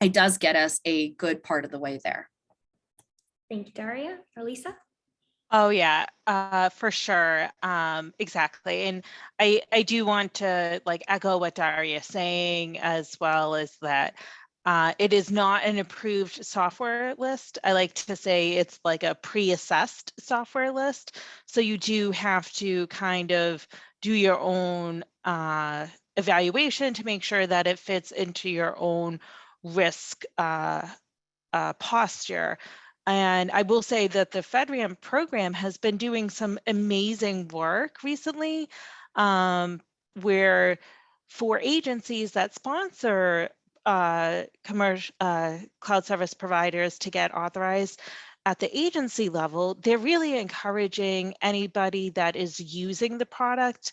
It does get us a good part of the way there. Thank you, Daria. Elisa? Oh yeah, for sure. Exactly. And I do want to like echo what Daria is saying, as well as that it is not an approved software list. I like to say it's like a pre-assessed software list. So you do have to kind of do your own evaluation to make sure that it fits into your own risk posture. And I will say that the FedRAMP program has been doing some amazing work recently, where for agencies that sponsor commercial cloud service providers to get authorized at the agency level, they're really encouraging anybody that is using the product,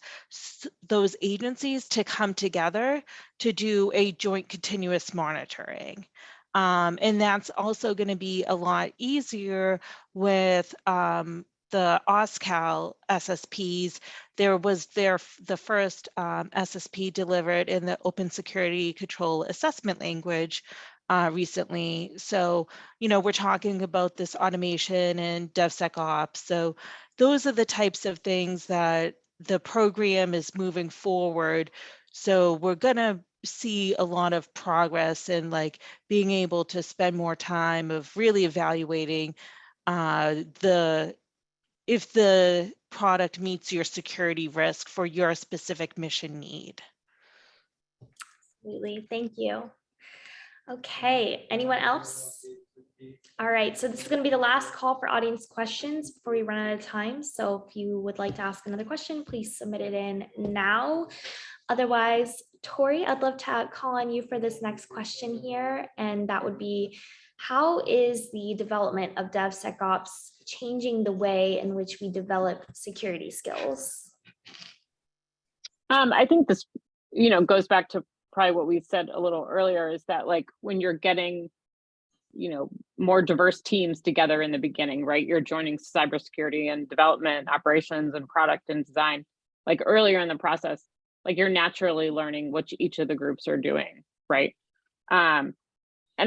those agencies, to come together to do a joint continuous monitoring. And that's also going to be a lot easier with the OSCAL SSPs. There was the first SSP delivered in the Open Security Control Assessment language recently. So, you know, we're talking about this automation and Devsecops. So those are the types of things that the program is moving forward. So we're going to see a lot of progress in like being able to spend more time of really evaluating if the product meets your security risk for your specific mission need. Absolutely. Thank you. Okay, anyone else? All right, so this is going to be the last call for audience questions before we run out of time. So if you would like to ask another question, please submit it in now. Otherwise, Tori, I'd love to call on you for this next question here. And that would be, how is the development of Devsecops changing the way in which we develop security skills? I think this, you know, goes back to probably what we said a little earlier, is that like when you're getting, you know, more diverse teams together in the beginning, right? You're joining cybersecurity and development, operations and product and design, like earlier in the process, like you're naturally learning what each of the groups are doing, right? And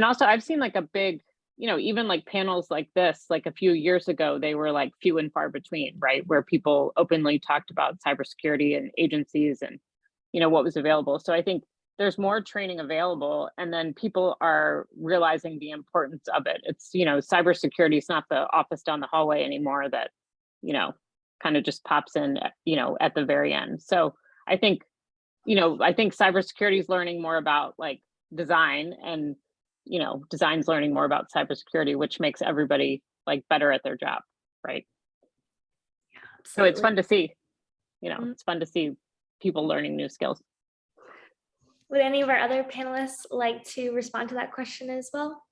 also I've seen like a big, you know, even like panels like this, like a few years ago, they were like few and far between, right? Where people openly talked about cybersecurity and agencies and, you know, what was available. So I think there's more training available, and then people are realizing the importance of it. It's, you know, cybersecurity is not the office down the hallway anymore that, you know, kind of just pops in, you know, at the very end. So I think, you know, I think cybersecurity is learning more about like design, and, you know, design's learning more about cybersecurity, which makes everybody like better at their job, right? Yeah, so it's fun to see, you know, it's fun to see people learning new skills. Would any of our other panelists like to respond to that question as well?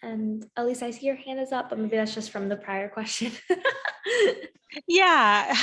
And Elise, I see your hand is up, but maybe that's just from the prior question. Yeah,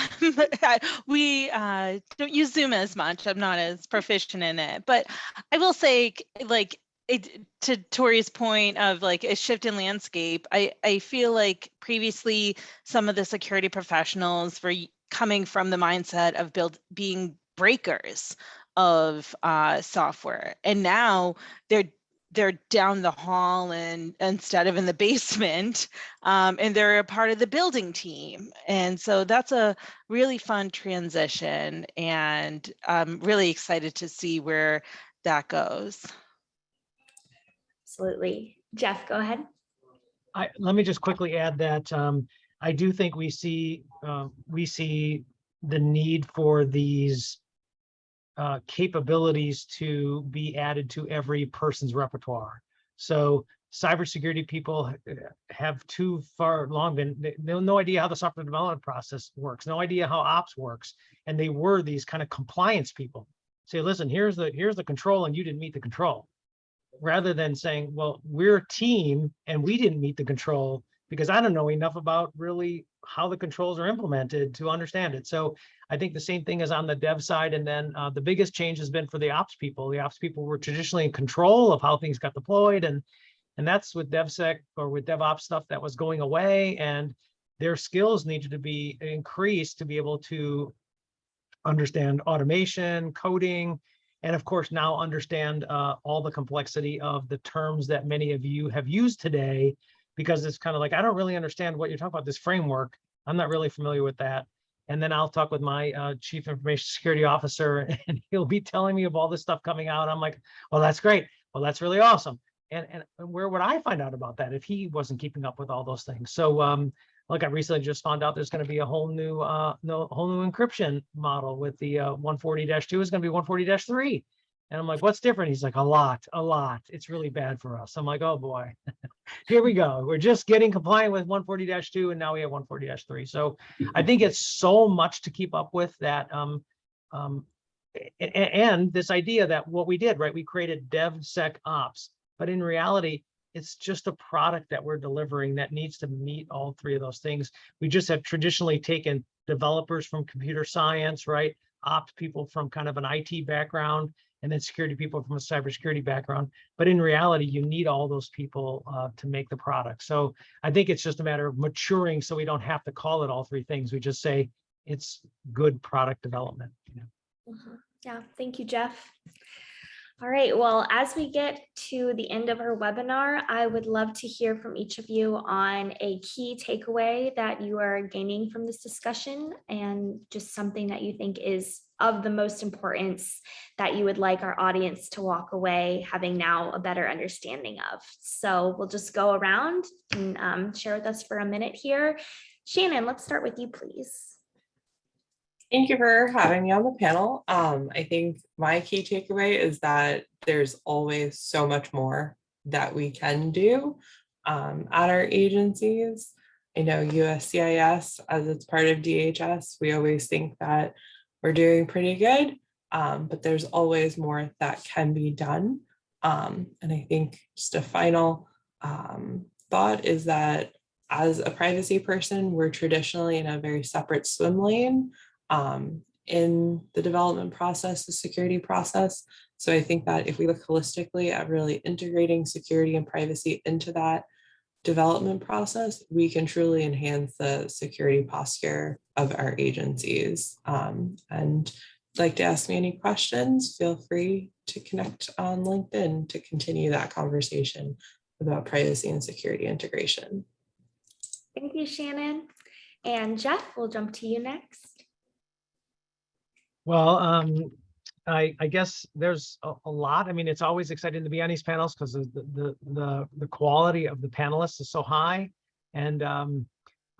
we don't use Zoom as much. I'm not as proficient in it, but I will say, like, to Tori's point of like a shift in landscape, I feel like previously some of the security professionals were coming from the mindset of being breakers of software, and now they're down the hall and instead of in the basement, and they're a part of the building team. And so that's a really fun transition, and I'm really excited to see where that goes. Absolutely. Jeff, go ahead. Let me just quickly add that I do think we see the need for these capabilities to be added to every person's repertoire. So cybersecurity people have too far long been, they have no idea how the software development process works, no idea how ops works. And they were these kind of compliance people. Say, listen, here's the control and you didn't meet the control. Rather than saying, well, we're a team and we didn't meet the control because I don't know enough about really how the controls are implemented to understand it. So I think the same thing is on the dev side. And then the biggest change has been for the ops people. The ops people were traditionally in control of how things got deployed. And that's with DevSec or with DevOps stuff that was going away. And their skills needed to be increased to be able to understand automation, coding, and of course, now understand all the complexity of the terms that many of you have used today, because it's kind of like, I don't really understand what you're talking about, this framework. I'm not really familiar with that. And then I'll talk with my chief information security officer and he'll be telling me of all this stuff coming out. I'm like, well, that's great. Well, that's really awesome. And where would I find out about that if he wasn't keeping up with all those things? So like I recently just found out there's going to be a whole new encryption model with the 140-2 is going to be 140-3. And I'm like, what's different? He's like, a lot. It's really bad for us. I'm like, oh boy, here we go. We're just getting compliant with 140-2 and now we have 140-3. So I think it's so much to keep up with that. And this idea that what we did, right? We created DevSecOps, but in reality, it's just a product that we're delivering that needs to meet all three of those things. We just have traditionally taken developers from computer science, right? Ops people from kind of an IT background, and then security people from a cybersecurity background. But in reality, you need all those people to make the product. So I think it's just a matter of maturing so we don't have to call it all three things. We just say it's good product development. Yeah, thank you, Jeff. All right, well, as we get to the end of our webinar, I would love to hear from each of you on a key takeaway that you are gaining from this discussion and just something that you think is of the most importance that you would like our audience to walk away having now a better understanding of. So we'll just go around and share with us for a minute here. Shannon, let's start with you, please. Thank you for having me on the panel. I think my key takeaway is that there's always so much more that we can do at our agencies. I know USCIS, as it's part of DHS, we always think that we're doing pretty good, but there's always more that can be done. And I think just a final thought is that as a privacy person, we're traditionally in a very separate swim lane in the development process, the security process. So I think that if we look holistically at really integrating security and privacy into that development process, we can truly enhance the security posture of our agencies. And if you'd like to ask me any questions, feel free to connect on LinkedIn to continue that conversation about privacy and security integration. Thank you, Shannon. And Jeff, we'll jump to you next. Well, I guess there's a lot. I mean, it's always exciting to be on these panels because the quality of the panelists is so high. And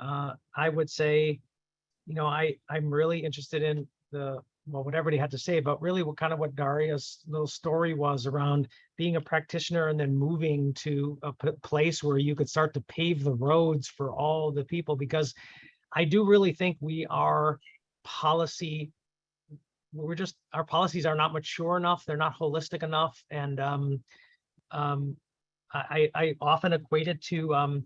I would say, you know, I'm really interested in what everybody had to say, but really what Daria's little story was around being a practitioner and then moving to a place where you could start to pave the roads for all the people, because I do really think we are our policies are not mature enough. They're not holistic enough. And I often equate it to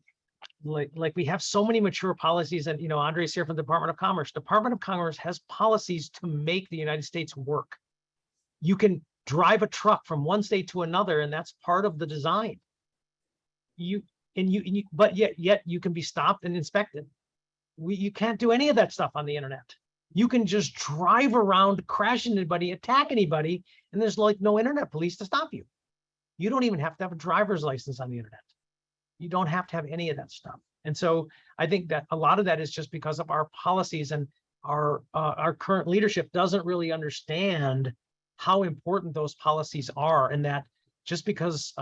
like we have so many mature policies, and, you know, Andre's here from the Department of Commerce. Department of Commerce has policies to make the United States work. You can drive a truck from one state to another, and that's part of the design. But yet you can be stopped and inspected. You can't do any of that stuff on the internet. You can just drive around, crash anybody, attack anybody, and there's like no internet police to stop you. You don't even have to have a driver's license on the internet. You don't have to have any of that stuff. And so I think that a lot of that is just because of our policies, and our current leadership doesn't really understand how important those policies are, and that just because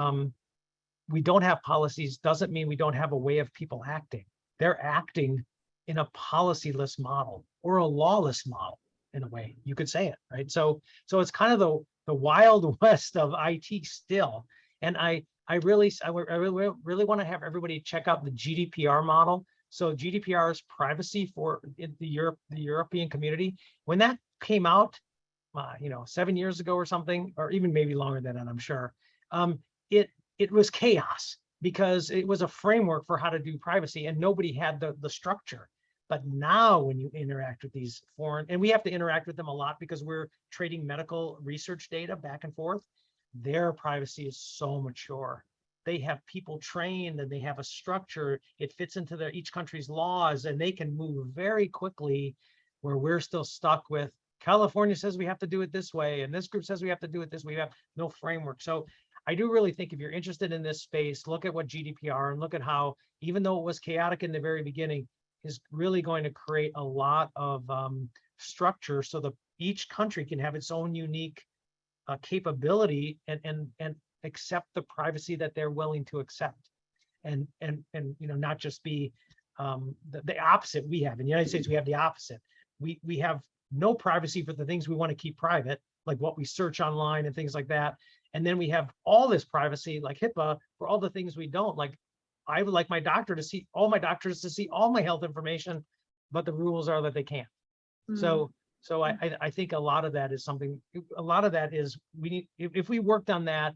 we don't have policies doesn't mean we don't have a way of people acting. They're acting in a policyless model or a lawless model, in a way you could say it, right? So it's kind of the wild west of IT still. And I really want to have everybody check out the GDPR model. So GDPR is privacy for the European community. When that came out, 7 years ago or something, or even maybe longer than that, I'm sure, it was chaos because it was a framework for how to do privacy, and nobody had the structure. But now when you interact with these foreign, and we have to interact with them a lot because we're trading medical research data back and forth, their privacy is so mature. They have people trained and they have a structure. It fits into each country's laws, and they can move very quickly, where we're still stuck with California says we have to do it this way, and this group says we have to do it this way. We have no framework. So I do really think if you're interested in this space, look at what GDPR, and look at how, even though it was chaotic in the very beginning, is really going to create a lot of structure so that each country can have its own unique capability and accept the privacy that they're willing to accept, and not just be the opposite we have. In the United States, we have the opposite. We have no privacy for the things we want to keep private, like what we search online and things like that. And then we have all this privacy, like HIPAA, for all the things we don't. Like, I would like my doctor to see all my health information, but the rules are that they can't. So I think a lot of that is we need, if we worked on that,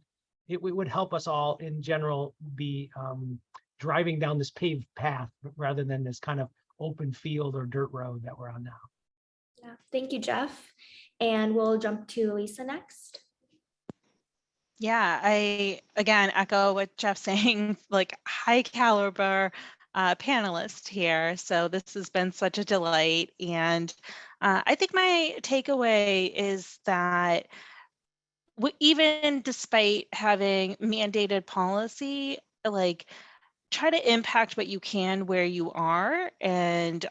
it would help us all in general be driving down this paved path rather than this kind of open field or dirt road that we're on now. Yeah, thank you, Jeff. And we'll jump to Lisa next. Yeah, I again echo what Jeff's saying, like high caliber panelist here. So this has been such a delight. And I think my takeaway is that even despite having mandated policy, like try to impact what you can where you are, and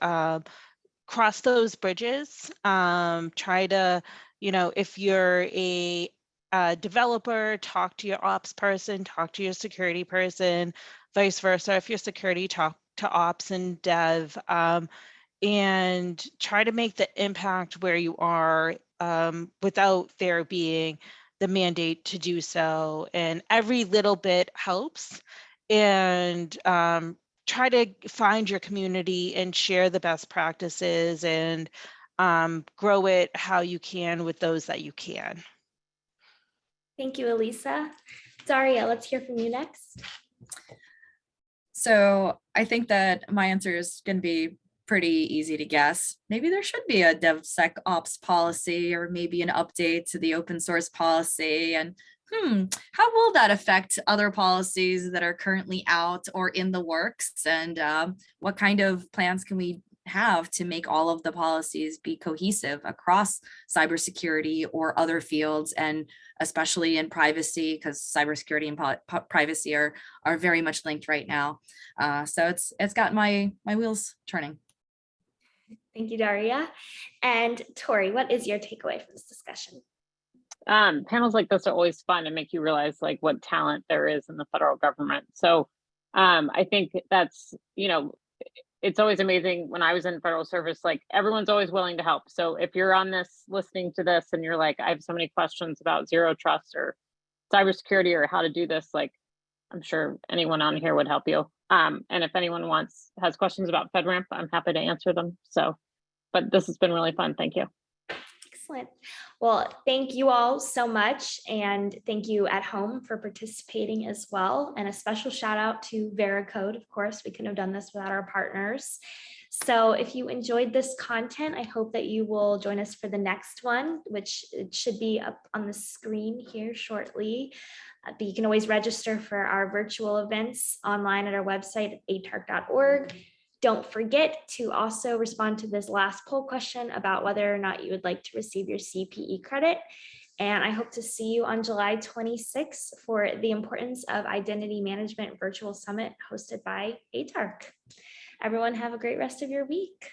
cross those bridges. Try to, if you're a developer, talk to your ops person, talk to your security person, vice versa. If you're security, talk to ops and dev, and try to make the impact where you are without there being the mandate to do so. And every little bit helps. And try to find your community and share the best practices, and grow it how you can with those that you can. Thank you, Elisa. Daria, let's hear from you next. So I think that my answer is going to be pretty easy to guess. Maybe there should be a Devsecops policy, or maybe an update to the open source policy. And how will that affect other policies that are currently out or in the works? And what kind of plans can we have to make all of the policies be cohesive across cybersecurity or other fields, and especially in privacy, because cybersecurity and privacy are very much linked right now. So it's got my wheels turning. Thank you, Daria. And Tori, what is your takeaway from this discussion? Panels like this are always fun and make you realize like what talent there is in the federal government. So I think that's, it's always amazing. When I was in federal service, like everyone's always willing to help. So if you're on this, listening to this, and you're like, I have so many questions about zero trust or cybersecurity or how to do this, like I'm sure anyone on here would help you. And if anyone has questions about FedRAMP, I'm happy to answer them. So, but this has been really fun. Thank you. Excellent. Well, thank you all so much. And thank you at home for participating as well. And a special shout out to Veracode. Of course, we couldn't have done this without our partners. So if you enjoyed this content, I hope that you will join us for the next one, which it should be up on the screen here shortly. But you can always register for our virtual events online at our website at atarc.org. Don't forget to also respond to this last poll question about whether or not you would like to receive your CPE credit. And I hope to see you on July 26th for the Importance of Identity Management Virtual Summit hosted by ATARC. Everyone have a great rest of your week.